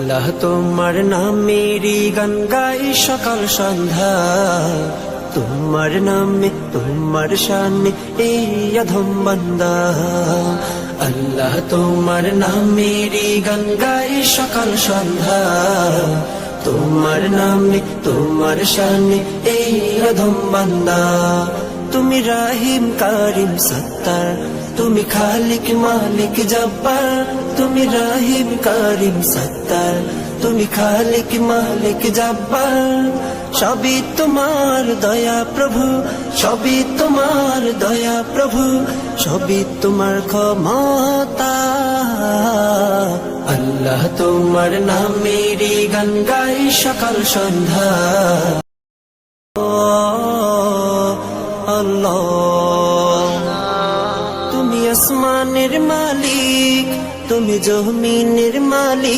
আল্লাহ তোমার নামেরই গান গাই সকাল সন্ধ্যা, তোমার নামে তোমার শানে এই অধম বান্দা। আল্লাহ তোমার নামেরই গান গাই সকাল সন্ধ্যা, তোমার নামে তোমার শানে এই অধম বান্দা। তুমি রাহিম কারিম সত্তার, তুমি খালিক মালিক জব্বার। তুমি রাহিম কারিম সত্তার, তুমি খালিক মালিক জব্বার। সবই তোমার দয়া প্রভু, সবই তোমার দয়া প্রভু, সবই তোমার ক্ষমতা। আল্লাহ তোমার নামেরই গান গাই সকাল সন্ধ্যা। আল্লাহ তুমি আসমানের মালিক, তুমি জমিনের মালিক।